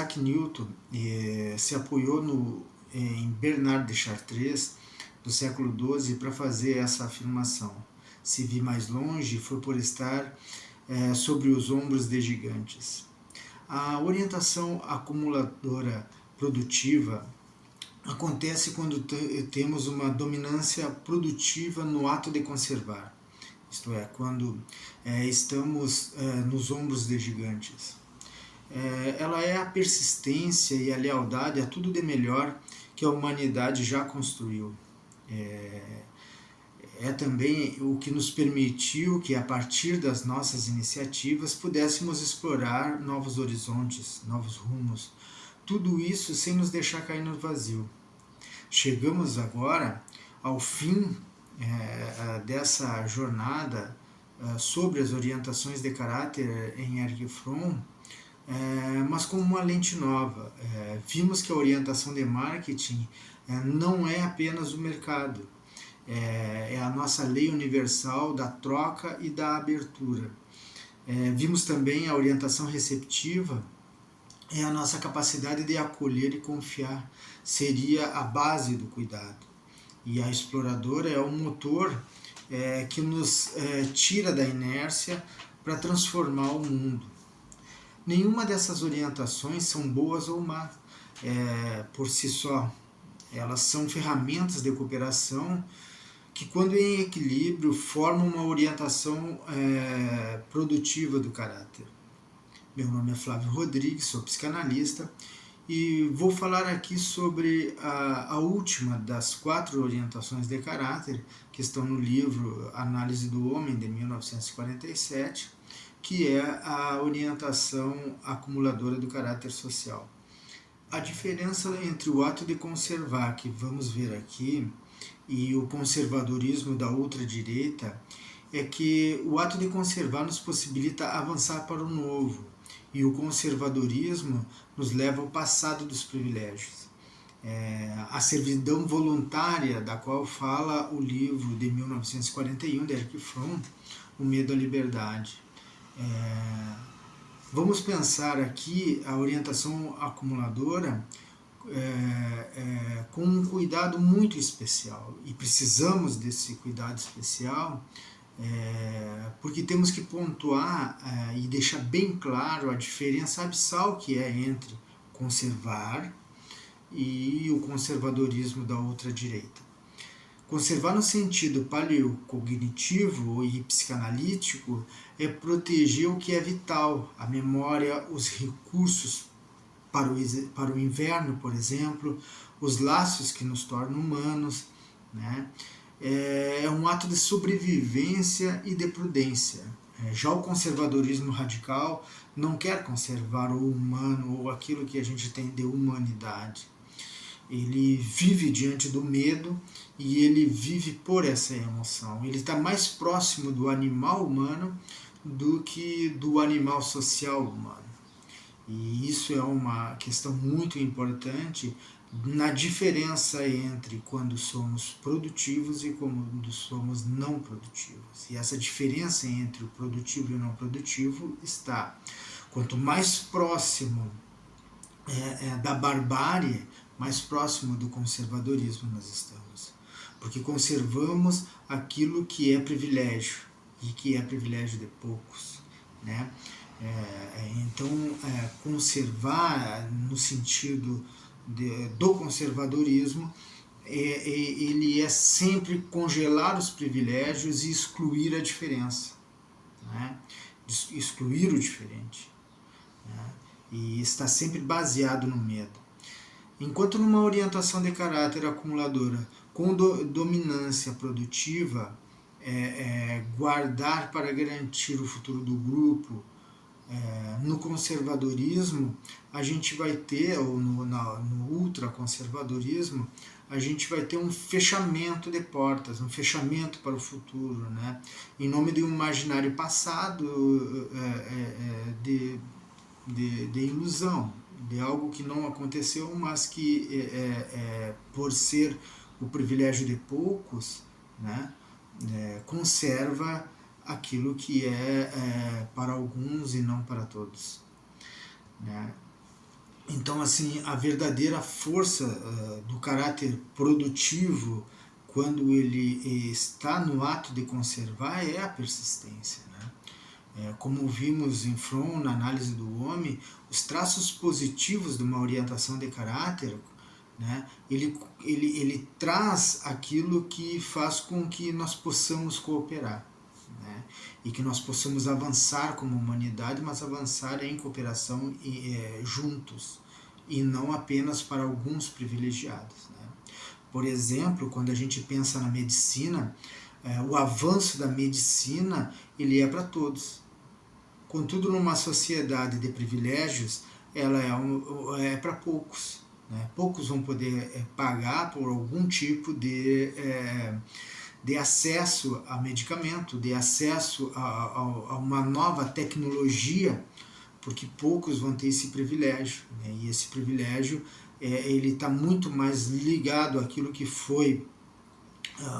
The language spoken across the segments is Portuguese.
Isaac Newton se apoiou em Bernard de Chartres, do século XII, para fazer essa afirmação. Se vi mais longe, foi por estar sobre os ombros de gigantes. A orientação acumuladora produtiva acontece quando temos uma dominância produtiva no ato de conservar, isto é, quando estamos nos ombros de gigantes. Ela é a persistência e a lealdade a tudo de melhor que a humanidade já construiu. É também o que nos permitiu que, a partir das nossas iniciativas, pudéssemos explorar novos horizontes, novos rumos, tudo isso sem nos deixar cair no vazio. Chegamos agora ao fim dessa jornada sobre as orientações de caráter em Erich Fromm, mas com uma lente nova. Vimos que a orientação de marketing não é apenas o mercado, é a nossa lei universal da troca e da abertura. Vimos também a orientação receptiva, é a nossa capacidade de acolher e confiar, seria a base do cuidado. E a exploradora é o motor que nos tira da inércia para transformar o mundo. Nenhuma dessas orientações são boas ou más por si só. Elas são ferramentas de cooperação que, quando em equilíbrio, formam uma orientação produtiva do caráter. Meu nome é Flávio Rodrigues, sou psicanalista e vou falar aqui sobre a última das 4 orientações de caráter que estão no livro Análise do Homem, de 1947, que é a orientação acumuladora do caráter social. A diferença entre o ato de conservar, que vamos ver aqui, e o conservadorismo da ultradireita é que o ato de conservar nos possibilita avançar para o novo, e o conservadorismo nos leva ao passado dos privilégios. A servidão voluntária, da qual fala o livro de 1941, de Erich Fromm, O Medo à Liberdade. Vamos pensar aqui a orientação acumuladora com um cuidado muito especial, e precisamos desse cuidado especial porque temos que pontuar e deixar bem claro a diferença abissal que é entre conservar e o conservadorismo da ultradireita. Conservar no sentido paleocognitivo e psicanalítico é proteger o que é vital, a memória, os recursos para o inverno, por exemplo, os laços que nos tornam humanos, né? É um ato de sobrevivência e de prudência. Já o conservadorismo radical não quer conservar o humano ou aquilo que a gente tem de humanidade. Ele vive diante do medo e ele vive por essa emoção. Ele está mais próximo do animal humano do que do animal social humano. E isso é uma questão muito importante na diferença entre quando somos produtivos e quando somos não produtivos. E essa diferença entre o produtivo e o não produtivo está, quanto mais próximo da barbárie, mais próximo do conservadorismo nós estamos. Porque conservamos aquilo que é privilégio, e que é privilégio de poucos, né? Então, conservar no sentido do conservadorismo, ele é sempre congelar os privilégios e excluir a diferença, né? Excluir o diferente, né? E está sempre baseado no medo. Enquanto numa orientação de caráter acumuladora com dominância produtiva, guardar para garantir o futuro do grupo, no conservadorismo a gente vai ter, ou no ultraconservadorismo, a gente vai ter um fechamento de portas, um fechamento para o futuro, né? Em nome de um imaginário passado de ilusão, de algo que não aconteceu, mas que por ser o privilégio de poucos, né, conserva aquilo que é para alguns e não para todos, né? Então, assim, a verdadeira força do caráter produtivo, quando ele está no ato de conservar, é a persistência, né? Como vimos em Fromm, na análise do homem, os traços positivos de uma orientação de caráter, né, ele traz aquilo que faz com que nós possamos cooperar, né, e que nós possamos avançar como humanidade, mas avançar em cooperação juntos, e não apenas para alguns privilegiados, né. Por exemplo, quando a gente pensa na medicina, o avanço da medicina ele é para todos. Contudo, numa sociedade de privilégios, ela é para poucos, né? Poucos vão poder pagar por algum tipo de acesso a medicamento, de acesso a uma nova tecnologia, porque poucos vão ter esse privilégio, né? E esse privilégio ele está muito mais ligado àquilo que foi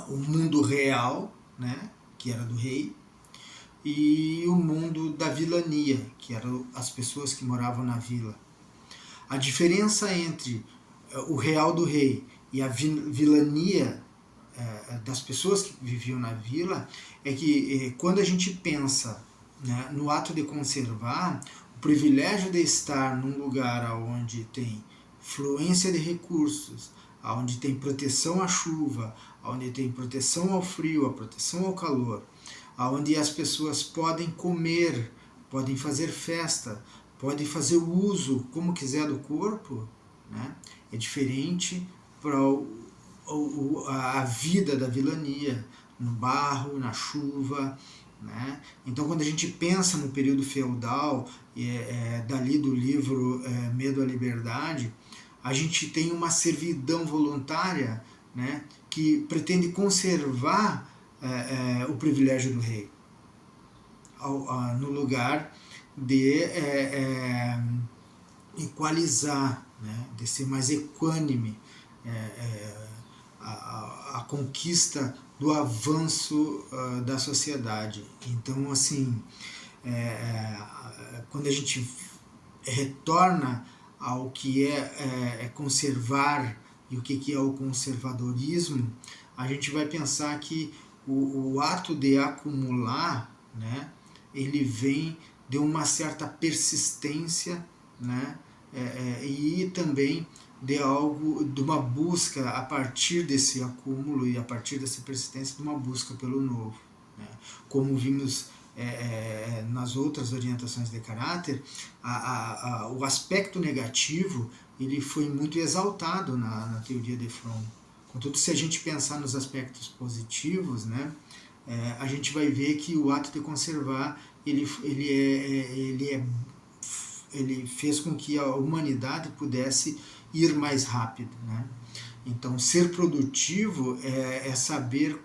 o mundo real, né? Que era do rei, e o mundo da vilania, que eram as pessoas que moravam na vila. A diferença entre o real do rei e a vilania das pessoas que viviam na vila é que quando a gente pensa, né, no ato de conservar, o privilégio de estar num lugar onde tem fluência de recursos, onde tem proteção à chuva, onde tem proteção ao frio, a proteção ao calor, onde as pessoas podem comer, podem fazer festa, podem fazer o uso como quiser do corpo, né? É diferente para a vida da vilania, no barro, na chuva, né? Então, quando a gente pensa no período feudal, dali do livro Medo à Liberdade, a gente tem uma servidão voluntária, né, que pretende conservar o privilégio do rei, no lugar de equalizar, né, de ser mais equânime a conquista do avanço da sociedade. Então, assim, quando a gente retorna ao que é conservar e o que é o conservadorismo, a gente vai pensar que o ato de acumular, né, ele vem de uma certa persistência, né, e também de uma busca a partir desse acúmulo e a partir dessa persistência de uma busca pelo novo, né? Como vimos nas outras orientações de caráter, o aspecto negativo ele foi muito exaltado na teoria de Fromm. Contudo, se a gente pensar nos aspectos positivos, né, a gente vai ver que o ato de conservar ele fez com que a humanidade pudesse ir mais rápido, né? Então, ser produtivo é saber,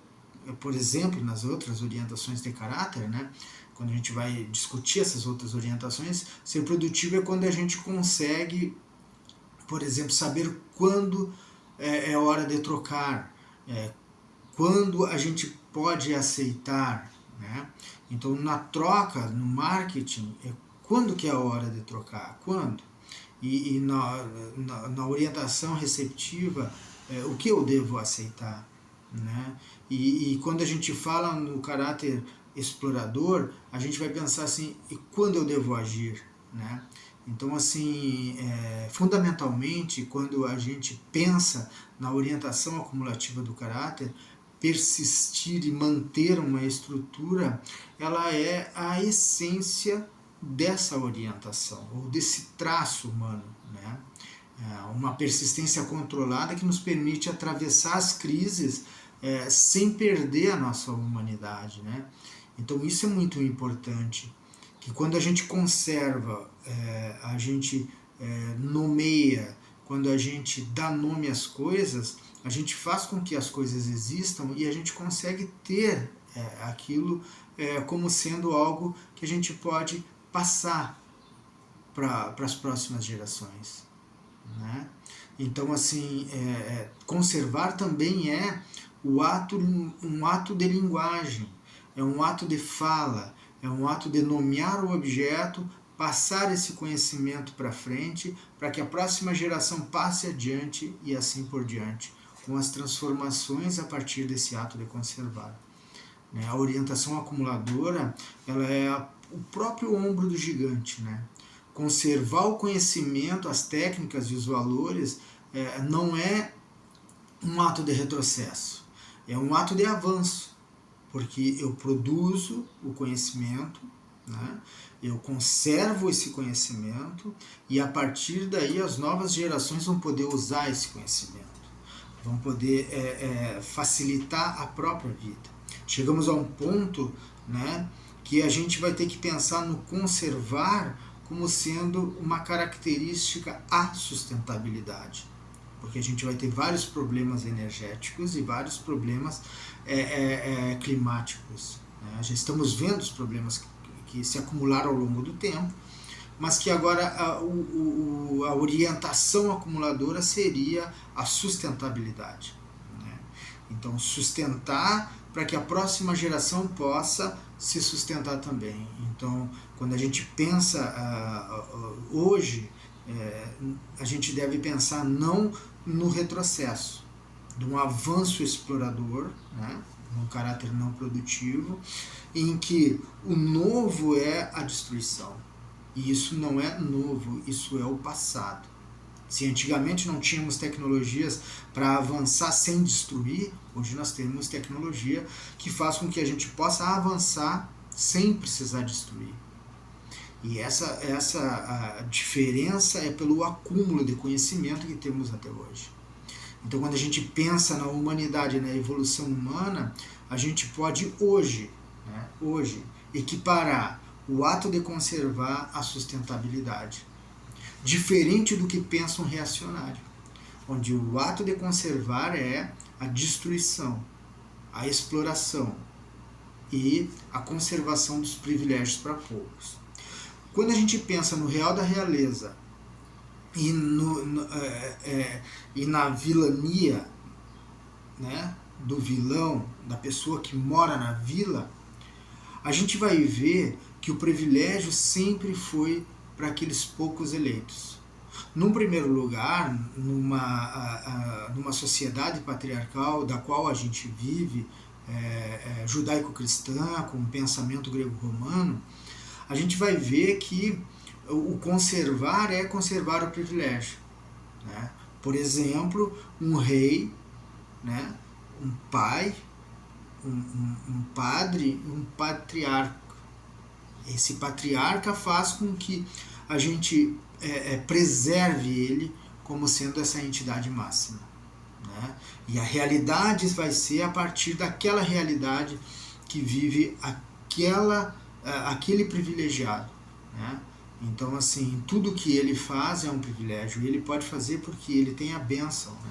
por exemplo, nas outras orientações de caráter, né? Quando a gente vai discutir essas outras orientações, ser produtivo é quando a gente consegue, por exemplo, saber quando é hora de trocar, quando a gente pode aceitar, né? Então, na troca, no marketing, quando que é a hora de trocar? Quando? E na orientação receptiva, o que eu devo aceitar, né? E quando a gente fala no caráter explorador, a gente vai pensar assim, e quando eu devo agir, né? Então, assim, fundamentalmente, quando a gente pensa na orientação acumulativa do caráter, persistir e manter uma estrutura, ela é a essência dessa orientação, ou desse traço humano, né? Uma persistência controlada que nos permite atravessar as crises sem perder a nossa humanidade, né? Então isso é muito importante, que quando a gente conserva, a gente nomeia, quando a gente dá nome às coisas, a gente faz com que as coisas existam e a gente consegue ter aquilo como sendo algo que a gente pode passar para as próximas gerações, né? Então, assim, conservar também é um ato de linguagem, é um ato de fala, é um ato de nomear o objeto passar esse conhecimento para frente, para que a próxima geração passe adiante e assim por diante, com as transformações a partir desse ato de conservar. A orientação acumuladora, ela é o próprio ombro do gigante, né? Conservar o conhecimento, as técnicas e os valores não é um ato de retrocesso, é um ato de avanço, porque eu produzo o conhecimento, né? Eu conservo esse conhecimento e a partir daí as novas gerações vão poder usar esse conhecimento, vão poder facilitar a própria vida. Chegamos a um ponto, né, que a gente vai ter que pensar no conservar como sendo uma característica à sustentabilidade, porque a gente vai ter vários problemas energéticos e vários problemas climáticos, né? Já estamos vendo os problemas que se acumularam ao longo do tempo, mas que agora a orientação acumuladora seria a sustentabilidade, né? Então, sustentar para que a próxima geração possa se sustentar também. Então, quando a gente pensa hoje, a gente deve pensar não no retrocesso, de um avanço explorador, né, um caráter não produtivo, em que o novo é a destruição. E isso não é novo, isso é o passado. Se antigamente não tínhamos tecnologias para avançar sem destruir, hoje nós temos tecnologia que faz com que a gente possa avançar sem precisar destruir. E essa a diferença é pelo acúmulo de conhecimento que temos até hoje. Então, quando a gente pensa na humanidade, na evolução humana, a gente pode hoje equiparar o ato de conservar a sustentabilidade. Diferente do que pensa um reacionário, onde o ato de conservar é a destruição, a exploração e a conservação dos privilégios para poucos. Quando a gente pensa no real da realeza e na vilania, né, do vilão, da pessoa que mora na vila, a gente vai ver que o privilégio sempre foi para aqueles poucos eleitos. Num primeiro lugar, numa sociedade patriarcal da qual a gente vive, judaico-cristã, com um pensamento grego-romano, a gente vai ver que o conservar é conservar o privilégio, né? Por exemplo, um rei, né, um pai, um padre, um patriarca. Esse patriarca faz com que a gente preserve ele como sendo essa entidade máxima, né? E a realidade vai ser a partir daquela realidade que vive aquele privilegiado, né? Então, assim, tudo que ele faz é um privilégio, e ele pode fazer porque ele tem a bênção, né?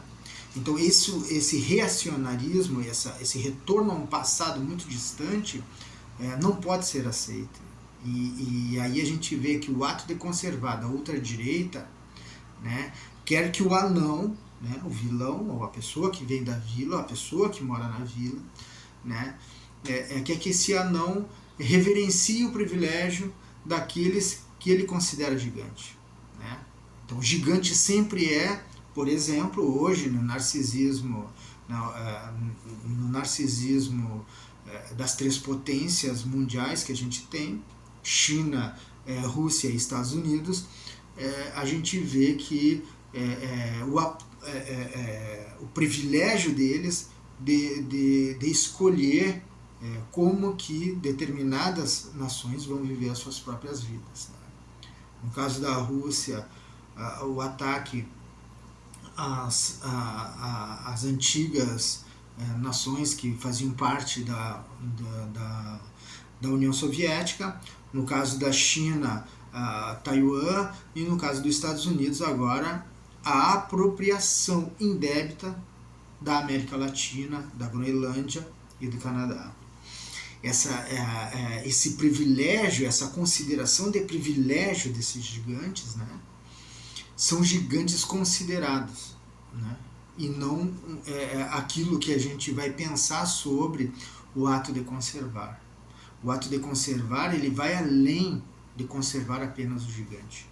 Então, esse reacionarismo, esse retorno a um passado muito distante, não pode ser aceito. E aí a gente vê que o ato de conservar da ultradireita, né, quer que o anão, né, o vilão, ou a pessoa que vem da vila, a pessoa que mora na vila, né, quer que esse anão reverencie o privilégio daqueles que ele considera gigante, né? Então, o gigante sempre é, por exemplo, hoje no narcisismo das três potências mundiais que a gente tem, China, Rússia e Estados Unidos, a gente vê que o privilégio deles de escolher como que determinadas nações vão viver as suas próprias vidas, né? No caso da Rússia, o ataque às antigas nações que faziam parte da União Soviética, no caso da China, Taiwan, e no caso dos Estados Unidos agora, a apropriação indébita da América Latina, da Groenlândia e do Canadá. Esse privilégio, essa consideração de privilégio desses gigantes, né, são gigantes considerados, né, e não aquilo que a gente vai pensar sobre o ato de conservar. O ato de conservar, ele vai além de conservar apenas o gigante.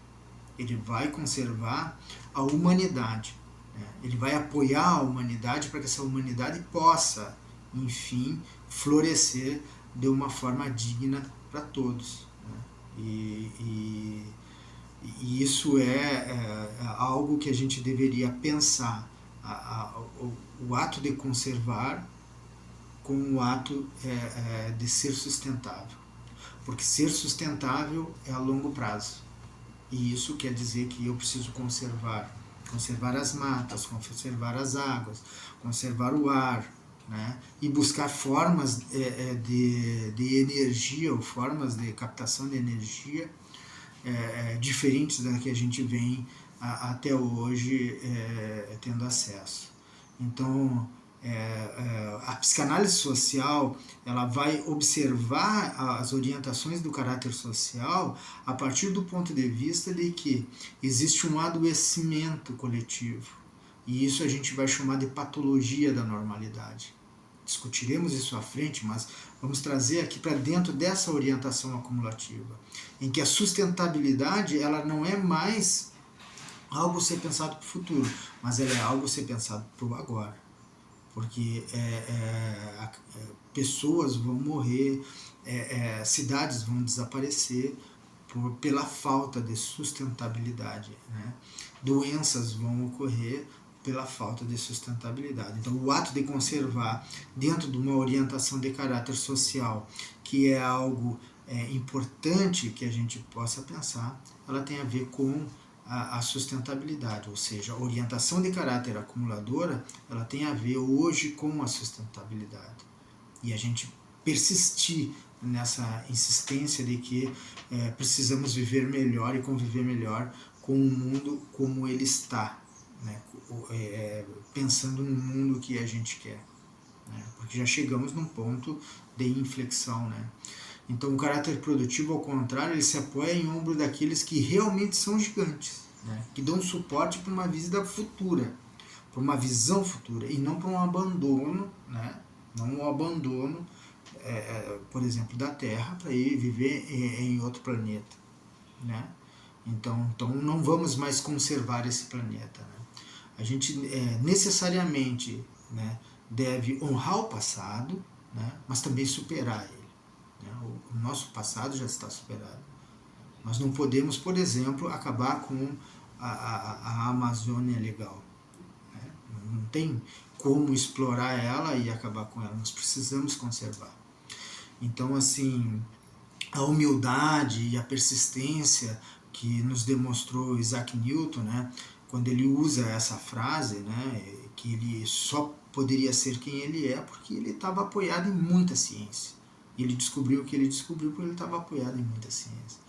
Ele vai conservar a humanidade, né? Ele vai apoiar a humanidade para que essa humanidade possa, enfim, florescer de uma forma digna para todos, né? E isso é algo que a gente deveria pensar, o ato de conservar com o ato de ser sustentável, porque ser sustentável é a longo prazo, e isso quer dizer que eu preciso conservar as matas, conservar as águas, conservar o ar, né? E buscar formas de energia, ou formas de captação de energia diferentes da que a gente vem até hoje tendo acesso. Então, a psicanálise social, ela vai observar as orientações do caráter social a partir do ponto de vista de que existe um adoecimento coletivo, e isso a gente vai chamar de patologia da normalidade. Discutiremos isso à frente, mas vamos trazer aqui para dentro dessa orientação acumulativa, em que a sustentabilidade, ela não é mais algo a ser pensado para o futuro, mas ela é algo a ser pensado para o agora. Porque pessoas vão morrer, cidades vão desaparecer pela falta de sustentabilidade, né? Doenças vão ocorrer pela falta de sustentabilidade. Então, o ato de conservar dentro de uma orientação de caráter social, que é algo importante que a gente possa pensar, ela tem a ver com a sustentabilidade, ou seja, a orientação de caráter acumuladora, ela tem a ver hoje com a sustentabilidade. E a gente persistir nessa insistência de que precisamos viver melhor e conviver melhor com o mundo como ele está, né? Pensando no mundo que a gente quer, né? Porque já chegamos num ponto de inflexão, né? Então, o caráter produtivo, ao contrário, ele se apoia em ombro daqueles que realmente são gigantes, né? Que dão suporte para uma vida futura, para uma visão futura, e não para um abandono, né? Não um abandono, por exemplo, da Terra para ir viver em outro planeta, né? Então não vamos mais conservar esse planeta, né? A gente necessariamente, né, deve honrar o passado, né, mas também superar ele. Né? O nosso passado já está superado. Nós não podemos, por exemplo, acabar com a Amazônia legal, né? Não tem como explorar ela e acabar com ela. Nós precisamos conservar. Então, assim, a humildade e a persistência que nos demonstrou Isaac Newton, né, quando ele usa essa frase, né, que ele só poderia ser quem ele é porque ele estava apoiado em muita ciência. Ele descobriu o que ele descobriu porque ele estava apoiado em muita ciência.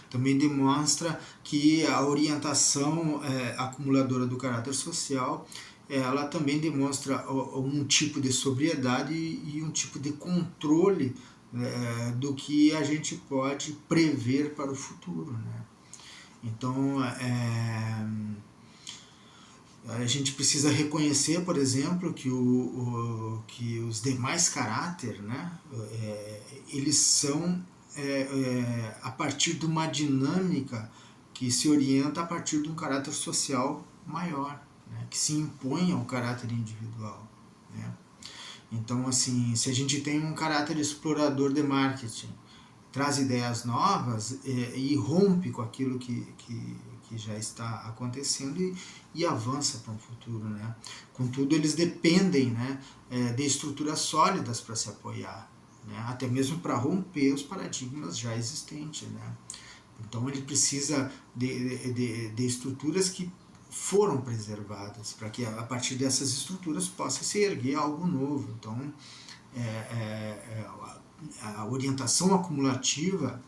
Também demonstra que a orientação acumuladora do caráter social, ela também demonstra um tipo de sobriedade e um tipo de controle do que a gente pode prever para o futuro, né? Então, a gente precisa reconhecer, por exemplo, que os demais caráter, né, eles são a partir de uma dinâmica que se orienta a partir de um caráter social maior, né, que se impõe ao caráter individual, né? Então, assim, se a gente tem um caráter explorador de marketing, traz ideias novas e rompe com aquilo que já está acontecendo e avança para um futuro, né? Contudo, eles dependem, né, de estruturas sólidas para se apoiar, né? Até mesmo para romper os paradigmas já existentes, né? Então, ele precisa de estruturas que foram preservadas, para que a partir dessas estruturas possa se erguer algo novo. Então, a orientação acumulativa,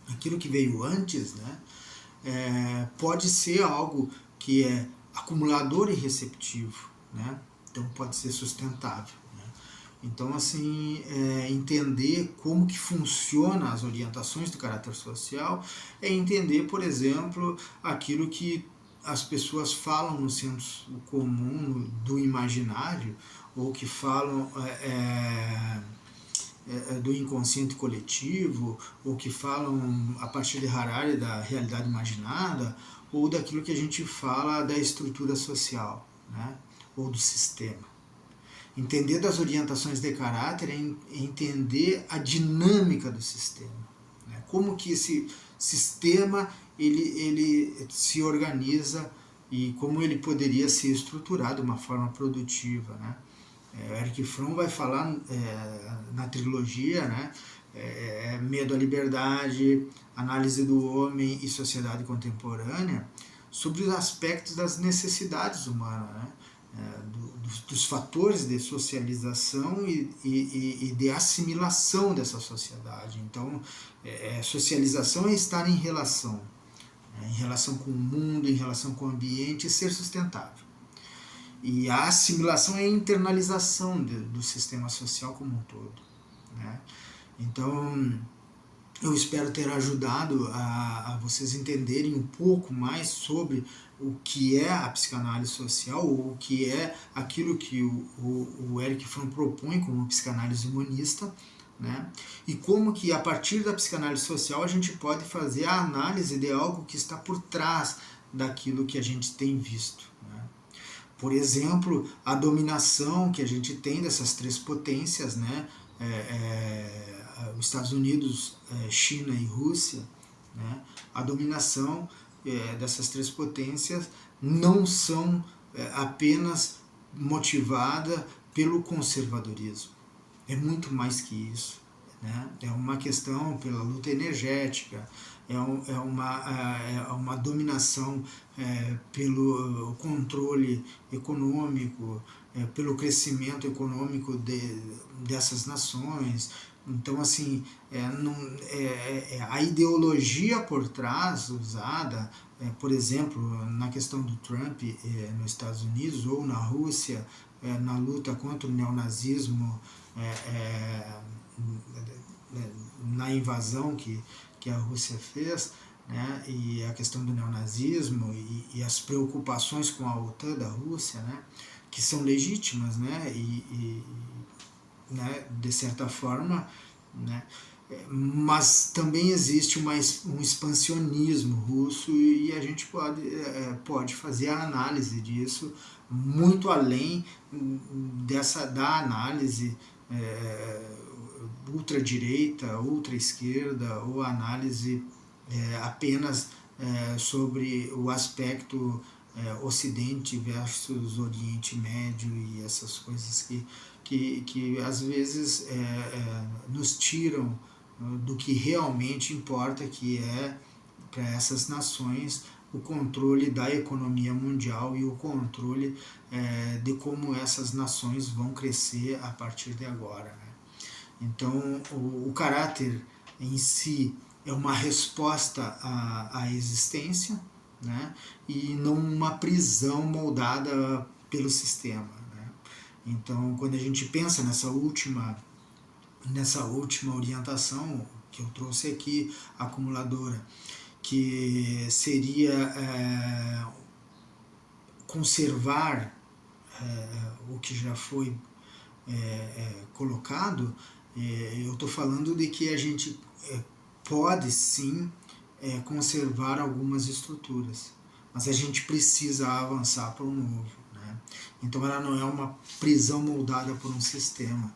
aquilo que veio antes, né, pode ser algo que é acumulador e receptivo, né? Então pode ser sustentável, né? Então, assim, entender como que funciona as orientações do caráter social é entender, por exemplo, aquilo que as pessoas falam no senso comum do imaginário, ou que falam do inconsciente coletivo, ou que falam a partir de Harari da realidade imaginada, ou daquilo que a gente fala da estrutura social, né? Ou do sistema. Entender das orientações de caráter é entender a dinâmica do sistema, né? Como que esse sistema ele se organiza e como ele poderia ser estruturado de uma forma produtiva, né? Erich Fromm vai falar na trilogia, né, Medo à Liberdade, Análise do Homem e Sociedade Contemporânea, sobre os aspectos das necessidades humanas, né, dos fatores de socialização e de assimilação dessa sociedade. Então, socialização é estar em relação com o mundo, em relação com o ambiente e ser sustentável. E a assimilação é a internalização do sistema social como um todo, né? Então, eu espero ter ajudado a vocês entenderem um pouco mais sobre o que é a psicanálise social, ou o que é aquilo que o Erich Fromm propõe como psicanálise humanista, né? E como que a partir da psicanálise social a gente pode fazer a análise de algo que está por trás daquilo que a gente tem visto, né? Por exemplo, a dominação que a gente tem dessas três potências, né? Os Estados Unidos, China e Rússia, né? A dominação dessas três potências não são apenas motivada pelo conservadorismo. É muito mais que isso, né? É uma questão pela luta energética, é uma dominação pelo controle econômico, pelo crescimento econômico dessas nações. Então, assim, a ideologia por trás usada, por exemplo, na questão do Trump nos Estados Unidos ou na Rússia, na luta contra o neonazismo, na invasão que a Rússia fez, né, e a questão do neonazismo e as preocupações com a OTAN da Rússia, né, que são legítimas, né, né, de certa forma, né, mas também existe um expansionismo russo e a gente pode fazer a análise disso muito além da análise ultradireita, ultraesquerda, ou análise apenas sobre o aspecto Ocidente versus Oriente Médio e essas coisas que às vezes nos tiram do que realmente importa, que é para essas nações o controle da economia mundial e o controle de como essas nações vão crescer a partir de agora, né? Então, o caráter em si é uma resposta à existência, né? E não uma prisão moldada pelo sistema, né? Então, quando a gente pensa nessa última orientação que eu trouxe aqui, acumuladora, que seria conservar o que já foi colocado, eu estou falando de que a gente pode sim conservar algumas estruturas, mas a gente precisa avançar para o novo, né? Então ela não é uma prisão moldada por um sistema,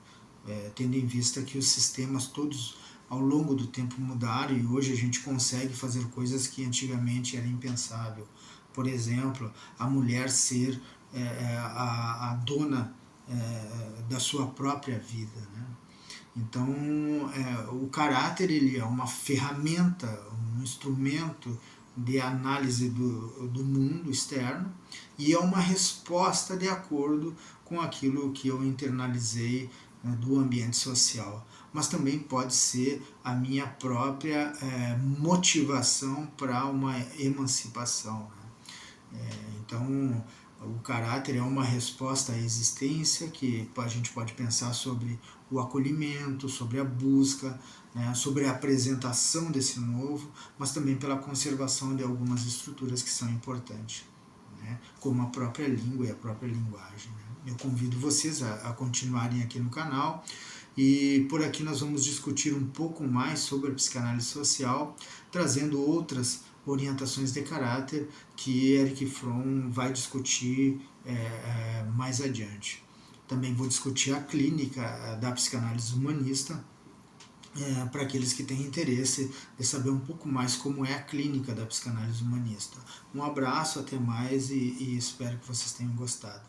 tendo em vista que os sistemas todos ao longo do tempo mudaram e hoje a gente consegue fazer coisas que antigamente era impensável. Por exemplo, a mulher ser a dona da sua própria vida, né? Então, o caráter ele é uma ferramenta, um instrumento de análise do mundo externo e é uma resposta de acordo com aquilo que eu internalizei do ambiente social. Mas também pode ser a minha própria motivação para uma emancipação, né? Então, o caráter é uma resposta à existência, que a gente pode pensar sobre o acolhimento, sobre a busca, né, sobre a apresentação desse novo, mas também pela conservação de algumas estruturas que são importantes, né, como a própria língua e a própria linguagem, né. Eu convido vocês a continuarem aqui no canal E por aqui nós vamos discutir um pouco mais sobre a psicanálise social, trazendo outras orientações de caráter que Erich Fromm vai discutir mais adiante. Também vou discutir a clínica da psicanálise humanista, para aqueles que têm interesse de saber um pouco mais como é a clínica da psicanálise humanista. Um abraço, até mais e espero que vocês tenham gostado.